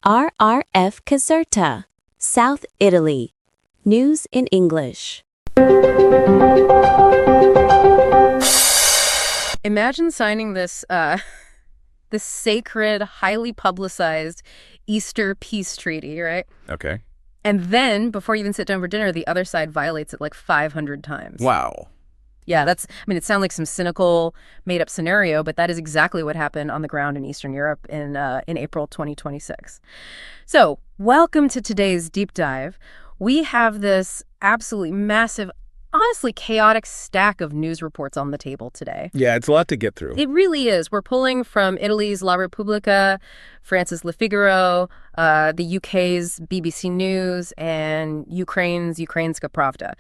RRF Caserta, South Italy. News in English. Imagine signing this this sacred, highly publicized Easter peace treaty, right? Okay. And then, before you even sit down for dinner, the other side violates it like 500 times. Wow. Yeah, it sounds like some cynical, made-up scenario, but that is exactly what happened on the ground in Eastern Europe in April 2026. So, welcome to today's deep dive. We have this absolutely massive, honestly chaotic stack of news reports on the table today. Yeah, it's a lot to get through. It really is. We're pulling from Italy's La Repubblica, France's Le Figaro, the UK's BBC News, and Ukraine's Ukrainska Pravda.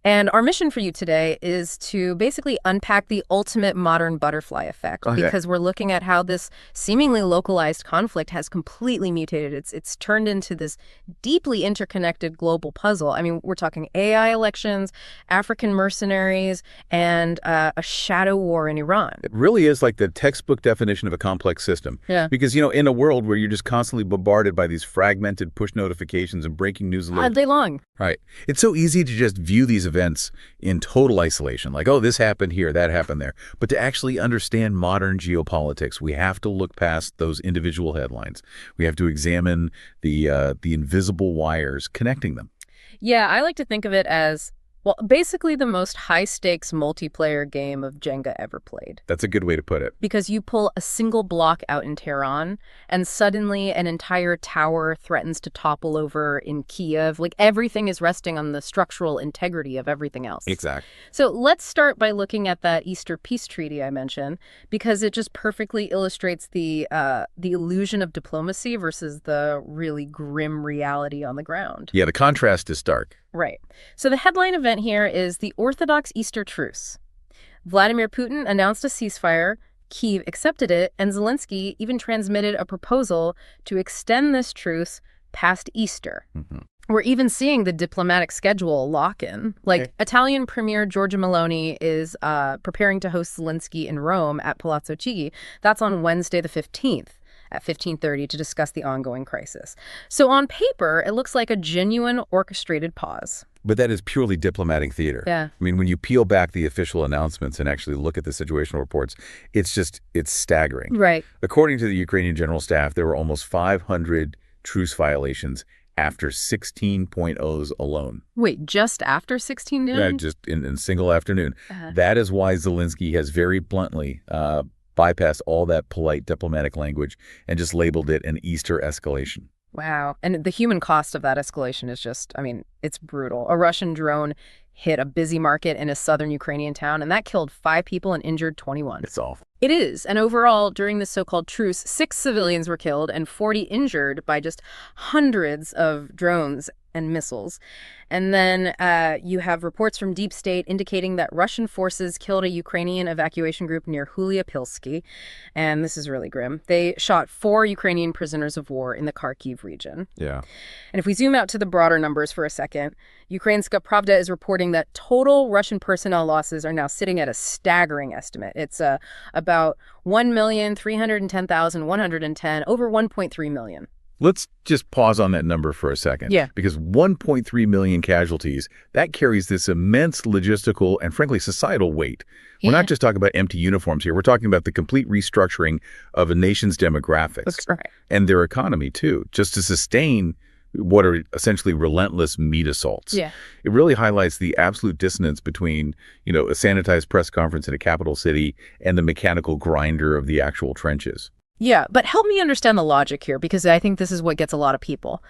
And our mission for you today is to basically unpack the ultimate modern butterfly effect, because we're looking at how this seemingly localized conflict has completely mutated. It's turned into this deeply interconnected global puzzle. I mean, we're talking AI elections, African mercenaries, and a shadow war in Iran. It really is like the textbook definition of a complex system. Yeah. Because, in a world where you're just constantly bombarded by these fragmented push notifications and breaking news alerts. All day long. Right. It's so easy to just view these events in total isolation, like, oh, this happened here, that happened there. But to actually understand modern geopolitics, we have to look past those individual headlines. We have to examine the invisible wires connecting them. Yeah, I like to think of it as, well, basically the most high-stakes multiplayer game of Jenga ever played. That's a good way to put it. Because you pull a single block out in Tehran, and suddenly an entire tower threatens to topple over in Kiev. Like, everything is resting on the structural integrity of everything else. Exactly. So let's start by looking at that Easter peace treaty I mentioned, because it just perfectly illustrates the illusion of diplomacy versus the really grim reality on the ground. Yeah, the contrast is stark. Right. So the headline event here is the Orthodox Easter truce. Vladimir Putin announced a ceasefire, Kyiv accepted it, and Zelensky even transmitted a proposal to extend this truce past Easter. Mm-hmm. We're even seeing the diplomatic schedule lock in. Italian Premier Giorgia Meloni is preparing to host Zelensky in Rome at Palazzo Chigi. That's on Wednesday the 15th. At 15:30 to discuss the ongoing crisis. So on paper, it looks like a genuine orchestrated pause. But that is purely diplomatic theater. Yeah. I mean, when you peel back the official announcements and actually look at the situational reports, it's staggering. Right. According to the Ukrainian General Staff, there were almost 500 truce violations after 16.0s alone. Wait, just after 16 noon? Yeah, just in a single afternoon. That is why Zelensky has very bluntly bypassed all that polite diplomatic language and just labeled it an Easter escalation. Wow. And the human cost of that escalation is just, it's brutal. A Russian drone hit a busy market in a southern Ukrainian town, and that killed 5 people and injured 21. It's awful. It is. And overall, during this so-called truce, 6 civilians were killed and 40 injured by just hundreds of drones and missiles. And then you have reports from Deep State indicating that Russian forces killed a Ukrainian evacuation group near Huliapilsky. And this is really grim. They shot 4 Ukrainian prisoners of war in the Kharkiv region. Yeah. And if we zoom out to the broader numbers for a second, Ukrainska Pravda is reporting that total Russian personnel losses are now sitting at a staggering estimate. It's about 1,310,110, over 1.3 million. Let's just pause on that number for a second. Yeah. Because 1.3 million casualties, that carries this immense logistical and, frankly, societal weight. We're not just talking about empty uniforms here. We're talking about the complete restructuring of a nation's demographics. That's right. And their economy, too, just to sustain what are essentially relentless meat assaults. Yeah. It really highlights the absolute dissonance between, a sanitized press conference in a capital city and the mechanical grinder of the actual trenches. Yeah, but help me understand the logic here, because I think this is what gets a lot of people.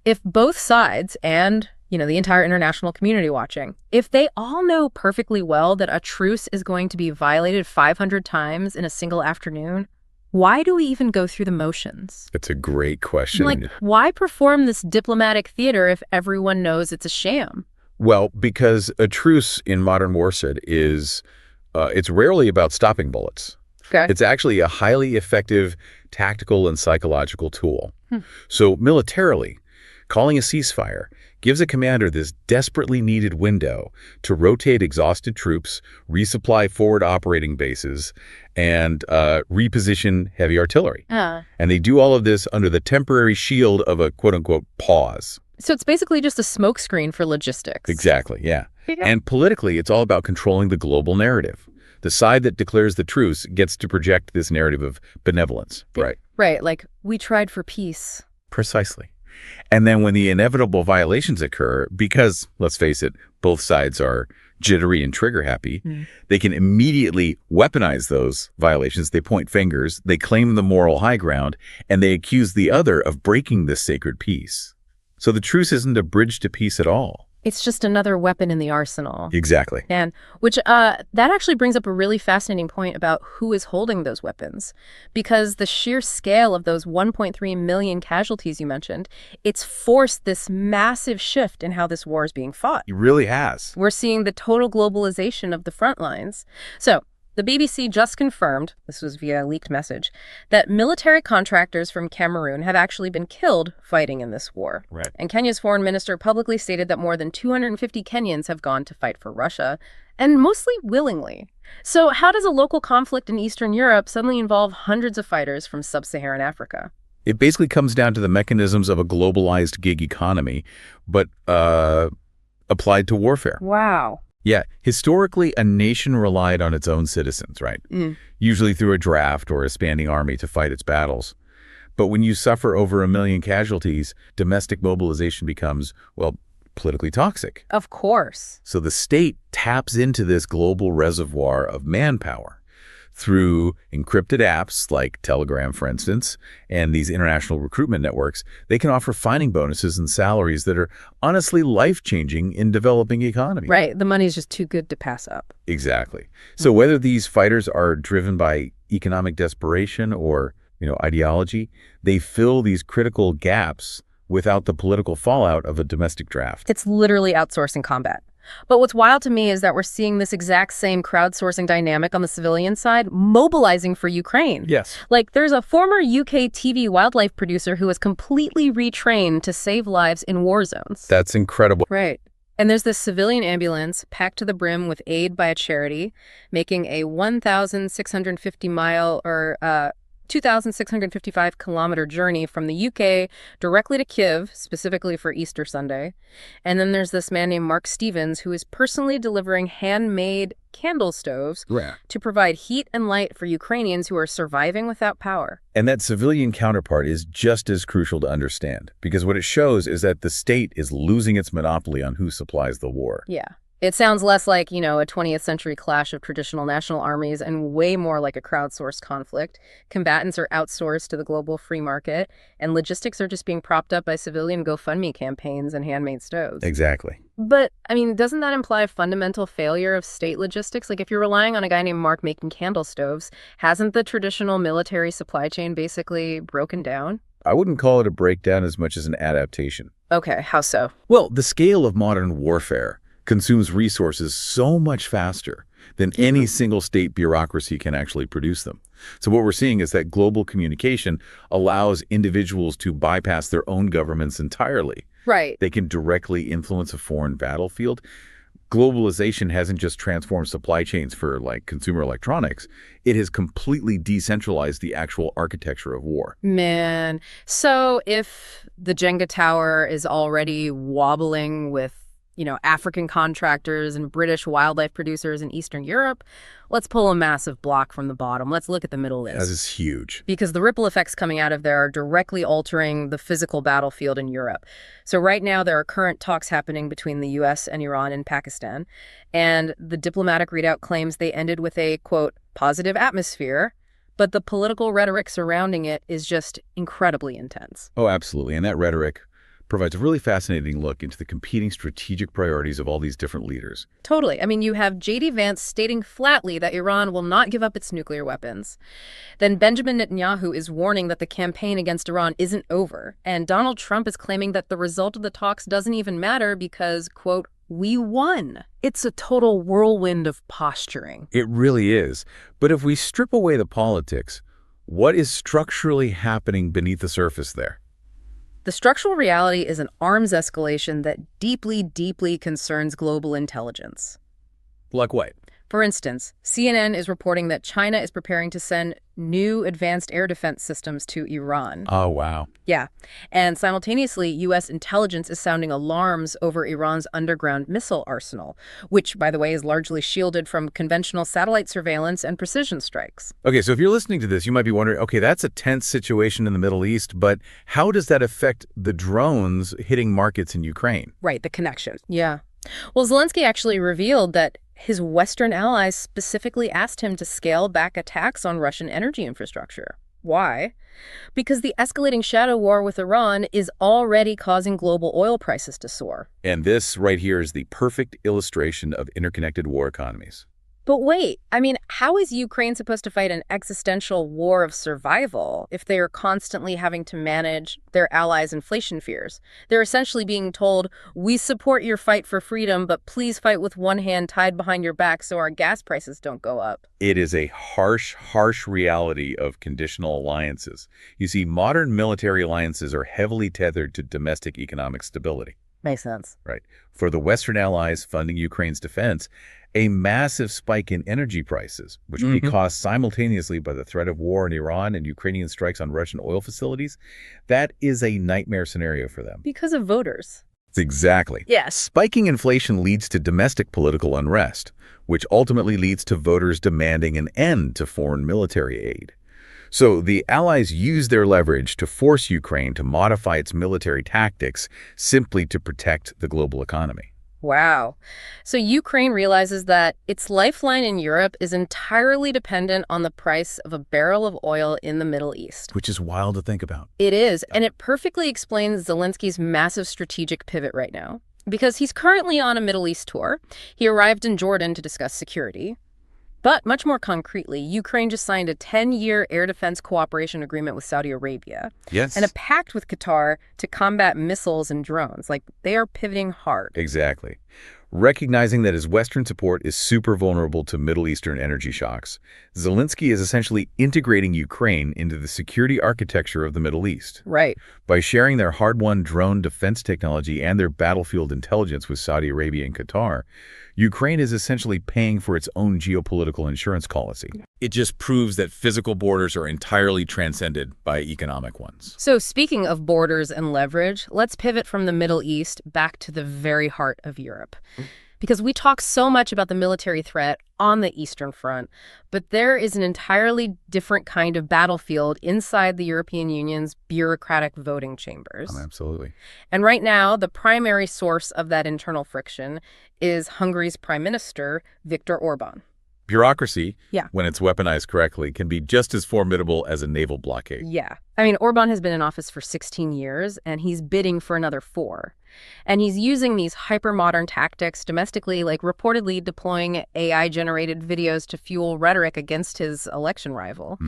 If both sides and, the entire international community watching, if they all know perfectly well that a truce is going to be violated 500 times in a single afternoon, why do we even go through the motions? It's a great question. Why perform this diplomatic theater if everyone knows it's a sham? Well, because a truce in modern warfare is, it's rarely about stopping bullets. Okay. It's actually a highly effective tactical and psychological tool. So militarily, calling a ceasefire gives a commander this desperately needed window to rotate exhausted troops, resupply forward operating bases, and reposition heavy artillery. And they do all of this under the temporary shield of a quote-unquote pause. So it's basically just a smokescreen for logistics. Exactly, yeah. And politically, it's all about controlling the global narrative. The side that declares the truce gets to project this narrative of benevolence, right? Right, like, we tried for peace. Precisely. And then when the inevitable violations occur, because, let's face it, both sides are jittery and trigger-happy, they can immediately weaponize those violations. They point fingers, they claim the moral high ground, and they accuse the other of breaking this sacred peace. So the truce isn't a bridge to peace at all. It's just another weapon in the arsenal. Exactly. And that actually brings up a really fascinating point about who is holding those weapons. Because the sheer scale of those 1.3 million casualties you mentioned, it's forced this massive shift in how this war is being fought. It really has. We're seeing the total globalization of the front lines. So the BBC just confirmed, this was via a leaked message, that military contractors from Cameroon have actually been killed fighting in this war. Right. And Kenya's foreign minister publicly stated that more than 250 Kenyans have gone to fight for Russia, and mostly willingly. So how does a local conflict in Eastern Europe suddenly involve hundreds of fighters from sub-Saharan Africa? It basically comes down to the mechanisms of a globalized gig economy, but applied to warfare. Wow. Yeah, historically, a nation relied on its own citizens, right? Usually through a draft or a standing army to fight its battles. But when you suffer over 1 million casualties, domestic mobilization becomes, well, politically toxic. Of course. So the state taps into this global reservoir of manpower through encrypted apps like Telegram, for instance, and these international recruitment networks. They can offer signing bonuses and salaries that are honestly life-changing in developing economies. Right. The money's just too good to pass up. Exactly. So whether these fighters are driven by economic desperation or, ideology, they fill these critical gaps without the political fallout of a domestic draft. It's literally outsourcing combat. But what's wild to me is that we're seeing this exact same crowdsourcing dynamic on the civilian side, mobilizing for Ukraine. Yes. Like, there's a former UK TV wildlife producer who was completely retrained to save lives in war zones. That's incredible. Right. And there's this civilian ambulance packed to the brim with aid by a charity, making a 1,650-mile or 2,655-kilometer journey from the UK directly to Kyiv, specifically for Easter Sunday. And then there's this man named Mark Stevens who is personally delivering handmade candle stoves to provide heat and light for Ukrainians who are surviving without power. And that civilian counterpart is just as crucial to understand, because what it shows is that the state is losing its monopoly on who supplies the war. Yeah. It sounds less like, a 20th century clash of traditional national armies and way more like a crowdsourced conflict. Combatants are outsourced to the global free market, and logistics are just being propped up by civilian GoFundMe campaigns and handmade stoves. Exactly. But, doesn't that imply a fundamental failure of state logistics? Like, if you're relying on a guy named Mark making candle stoves, hasn't the traditional military supply chain basically broken down? I wouldn't call it a breakdown as much as an adaptation. Okay, how so? Well, the scale of modern warfare consumes resources so much faster than any single state bureaucracy can actually produce them. So what we're seeing is that global communication allows individuals to bypass their own governments entirely. Right. They can directly influence a foreign battlefield. Globalization hasn't just transformed supply chains for consumer electronics. It has completely decentralized the actual architecture of war. Man. So if the Jenga tower is already wobbling with African contractors and British wildlife producers in Eastern Europe, let's pull a massive block from the bottom. Let's look at the Middle East. That is huge. Because the ripple effects coming out of there are directly altering the physical battlefield in Europe. So right now, there are current talks happening between the U.S. and Iran and Pakistan. And the diplomatic readout claims they ended with a, quote, positive atmosphere. But the political rhetoric surrounding it is just incredibly intense. Oh, absolutely. And that rhetoric provides a really fascinating look into the competing strategic priorities of all these different leaders. Totally. You have J.D. Vance stating flatly that Iran will not give up its nuclear weapons. Then Benjamin Netanyahu is warning that the campaign against Iran isn't over. And Donald Trump is claiming that the result of the talks doesn't even matter because, quote, we won. It's a total whirlwind of posturing. It really is. But if we strip away the politics, what is structurally happening beneath the surface there? The structural reality is an arms escalation that deeply, deeply concerns global intelligence. Like what? For instance, CNN is reporting that China is preparing to send new advanced air defense systems to Iran. Oh, wow. Yeah. And simultaneously, U.S. intelligence is sounding alarms over Iran's underground missile arsenal, which, by the way, is largely shielded from conventional satellite surveillance and precision strikes. Okay, so if you're listening to this, you might be wondering, okay, that's a tense situation in the Middle East, but how does that affect the drones hitting markets in Ukraine? Right, the connection. Yeah. Well, Zelensky actually revealed that his Western allies specifically asked him to scale back attacks on Russian energy infrastructure. Why? Because the escalating shadow war with Iran is already causing global oil prices to soar. And this right here is the perfect illustration of interconnected war economies. But wait, I mean, how is Ukraine supposed to fight an existential war of survival if they are constantly having to manage their allies' inflation fears? They're essentially being told, we support your fight for freedom, but please fight with one hand tied behind your back so our gas prices don't go up. It is a harsh, harsh reality of conditional alliances. You see, modern military alliances are heavily tethered to domestic economic stability. Makes sense. Right. For the Western allies funding Ukraine's defense, a massive spike in energy prices, which would be caused simultaneously by the threat of war in Iran and Ukrainian strikes on Russian oil facilities, that is a nightmare scenario for them. Because of voters. Exactly. Yes. Spiking inflation leads to domestic political unrest, which ultimately leads to voters demanding an end to foreign military aid. So the Allies use their leverage to force Ukraine to modify its military tactics simply to protect the global economy. Wow. So Ukraine realizes that its lifeline in Europe is entirely dependent on the price of a barrel of oil in the Middle East. Which is wild to think about. It is, and it perfectly explains Zelensky's massive strategic pivot right now. Because he's currently on a Middle East tour. He arrived in Jordan to discuss security. But much more concretely, Ukraine just signed a 10-year air defense cooperation agreement with Saudi Arabia. Yes. And a pact with Qatar to combat missiles and drones. Like, they are pivoting hard. Exactly. Recognizing that his Western support is super vulnerable to Middle Eastern energy shocks, Zelensky is essentially integrating Ukraine into the security architecture of the Middle East. Right. By sharing their hard-won drone defense technology and their battlefield intelligence with Saudi Arabia and Qatar, Ukraine is essentially paying for its own geopolitical insurance policy. It just proves that physical borders are entirely transcended by economic ones. So speaking of borders and leverage, let's pivot from the Middle East back to the very heart of Europe. Because we talk so much about the military threat on the Eastern Front, but there is an entirely different kind of battlefield inside the European Union's bureaucratic voting chambers. Absolutely. And right now, the primary source of that internal friction is Hungary's Prime Minister, Viktor Orban. Bureaucracy, Yeah. when it's weaponized correctly, can be just as formidable as a naval blockade. Yeah. I mean, Orban has been in office for 16 years, and he's bidding for another 4. And he's using these hyper-modern tactics domestically, like reportedly deploying AI-generated videos to fuel rhetoric against his election rival.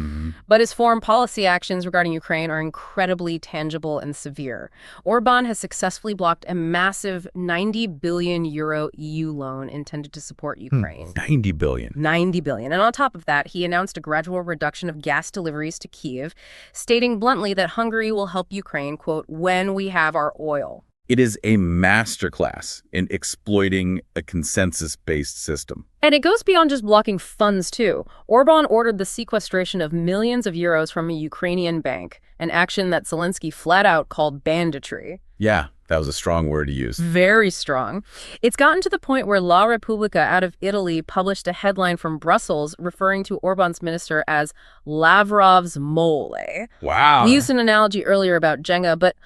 But his foreign policy actions regarding Ukraine are incredibly tangible and severe. Orban has successfully blocked a massive 90 billion euro EU loan intended to support Ukraine. 90 billion. 90 billion. And on top of that, he announced a gradual reduction of gas deliveries to Kyiv, stating bluntly that Hungary will help Ukraine, quote, when we have our oil. It is a masterclass in exploiting a consensus-based system. And it goes beyond just blocking funds, too. Orban ordered the sequestration of millions of euros from a Ukrainian bank, an action that Zelensky flat out called banditry. Yeah, that was a strong word to use. Very strong. It's gotten to the point where La Repubblica out of Italy published a headline from Brussels referring to Orban's minister as Lavrov's mole. Wow. We used an analogy earlier about Jenga, but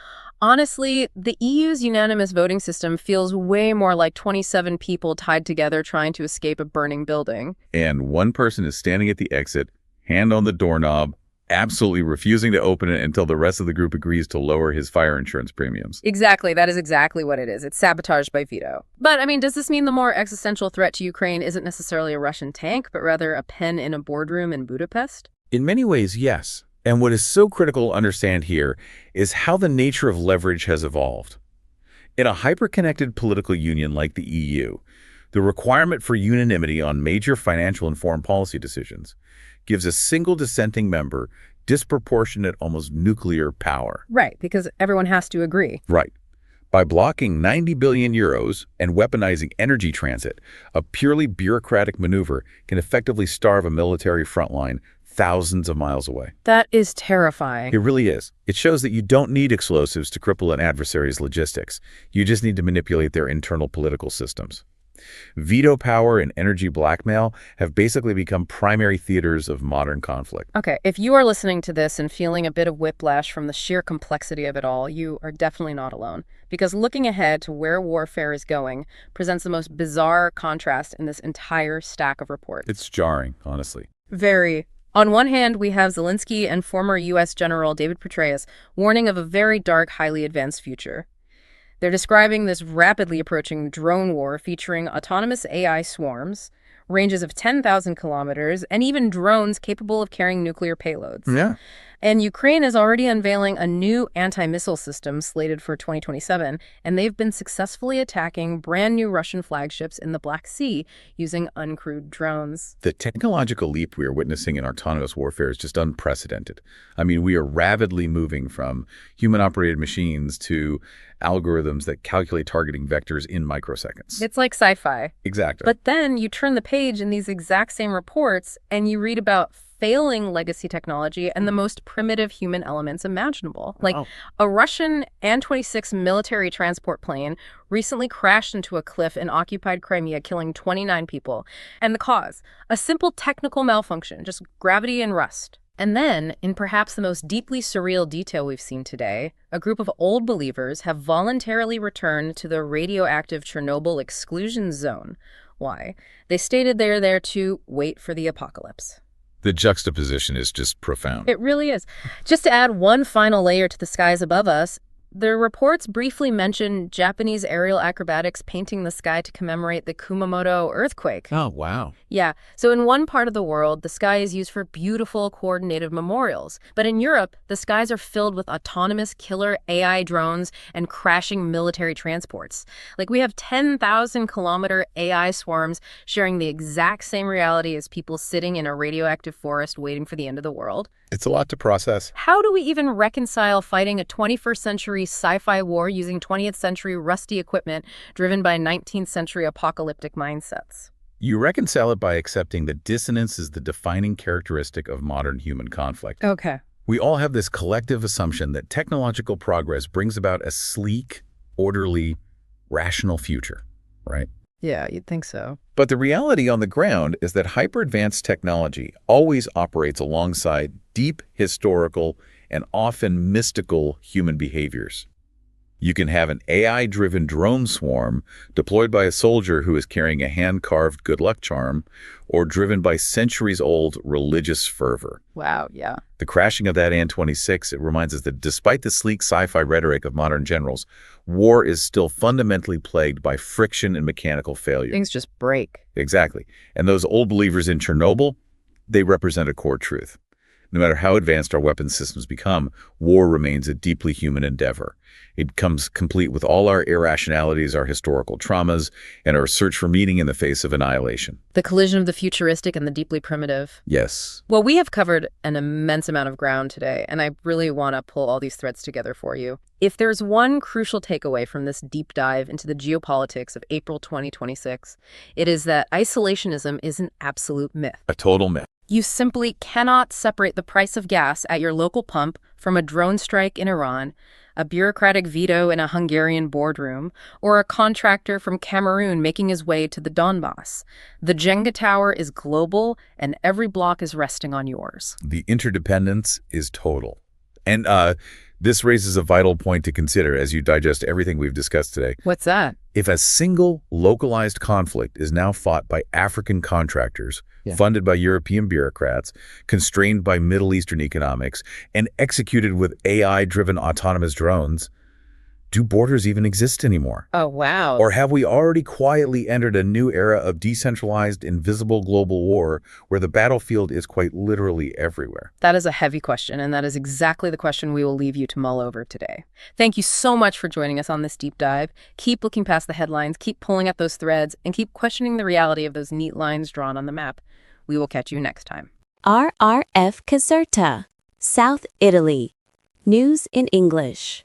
honestly, the EU's unanimous voting system feels way more like 27 people tied together trying to escape a burning building. And one person is standing at the exit, hand on the doorknob, absolutely refusing to open it until the rest of the group agrees to lower his fire insurance premiums. Exactly. That is exactly what it is. It's sabotage by veto. But, I mean, does this mean the more existential threat to Ukraine isn't necessarily a Russian tank, but rather a pen in a boardroom in Budapest? In many ways, yes. And what is so critical to understand here is how the nature of leverage has evolved. In a hyper-connected political union like the EU, the requirement for unanimity on major financial and foreign policy decisions gives a single dissenting member disproportionate, almost nuclear power. Right, because everyone has to agree. Right. By blocking 90 billion euros and weaponizing energy transit, a purely bureaucratic maneuver can effectively starve a military front line thousands of miles away. That is terrifying. It really is. It shows that you don't need explosives to cripple an adversary's logistics. You just need to manipulate their internal political systems. Veto power and energy blackmail have basically become primary theaters of modern conflict. Okay, if you are listening to this and feeling a bit of whiplash from the sheer complexity of it all, you are definitely not alone. Because looking ahead to where warfare is going presents the most bizarre contrast in this entire stack of reports. It's jarring, honestly. Very. On one hand, we have Zelensky and former U.S. General David Petraeus warning of a very dark, highly advanced future. They're describing this rapidly approaching drone war featuring autonomous AI swarms, ranges of 10,000 kilometers, and even drones capable of carrying nuclear payloads. Yeah. And Ukraine is already unveiling a new anti-missile system slated for 2027, and they've been successfully attacking brand new Russian flagships in the Black Sea using uncrewed drones. The technological leap we are witnessing in autonomous warfare is just unprecedented. I mean, we are rapidly moving from human-operated machines to algorithms that calculate targeting vectors in microseconds. It's like sci-fi. Exactly. But then you turn the page in these exact same reports and you read about failing legacy technology and the most primitive human elements imaginable. Like a Russian An-26 military transport plane recently crashed into a cliff in occupied Crimea, killing 29 people. And the cause? A simple technical malfunction, just gravity and rust. And then, in perhaps the most deeply surreal detail we've seen today, a group of old believers have voluntarily returned to the radioactive Chernobyl exclusion zone. Why? They stated they're there to wait for the apocalypse. The juxtaposition is just profound. It really is. Just to add one final layer to the skies above us, the reports briefly mention Japanese aerial acrobatics painting the sky to commemorate the Kumamoto earthquake. Oh, wow. Yeah, so in one part of the world, the sky is used for beautiful, coordinated memorials. But in Europe, the skies are filled with autonomous killer AI drones and crashing military transports. Like, we have 10,000-kilometer AI swarms sharing the exact same reality as people sitting in a radioactive forest waiting for the end of the world. It's a lot to process. How do we even reconcile fighting a 21st century sci-fi war using 20th century rusty equipment driven by 19th century apocalyptic mindsets? You reconcile it by accepting that dissonance is the defining characteristic of modern human conflict. Okay. We all have this collective assumption that technological progress brings about a sleek, orderly, rational future, right? Yeah, you'd think so. But the reality on the ground is that hyper-advanced technology always operates alongside deep historical and often mystical human behaviors. You can have an AI-driven drone swarm deployed by a soldier who is carrying a hand-carved good luck charm, or driven by centuries-old religious fervor. Wow, yeah. The crashing of that An-26, it reminds us that despite the sleek sci-fi rhetoric of modern generals, war is still fundamentally plagued by friction and mechanical failure. Things just break. Exactly. And those old believers in Chernobyl, they represent a core truth. No matter how advanced our weapons systems become, war remains a deeply human endeavor. It comes complete with all our irrationalities, our historical traumas, and our search for meaning in the face of annihilation. The collision of the futuristic and the deeply primitive. Yes. Well, we have covered an immense amount of ground today, and I really want to pull all these threads together for you. If there's one crucial takeaway from this deep dive into the geopolitics of April 2026, it is that isolationism is an absolute myth. A total myth. You simply cannot separate the price of gas at your local pump from a drone strike in Iran, a bureaucratic veto in a Hungarian boardroom, or a contractor from Cameroon making his way to the Donbass. The Jenga tower is global, and every block is resting on yours. The interdependence is total. And this raises a vital point to consider as you digest everything we've discussed today. What's that? If a single localized conflict is now fought by African contractors, funded by European bureaucrats, constrained by Middle Eastern economics, and executed with AI-driven autonomous drones, do borders even exist anymore? Oh, wow. Or have we already quietly entered a new era of decentralized, invisible global war where the battlefield is quite literally everywhere? That is a heavy question, and that is exactly the question we will leave you to mull over today. Thank you so much for joining us on this deep dive. Keep looking past the headlines, keep pulling at those threads, and keep questioning the reality of those neat lines drawn on the map. We will catch you next time. RRF Caserta South Italy. News in English.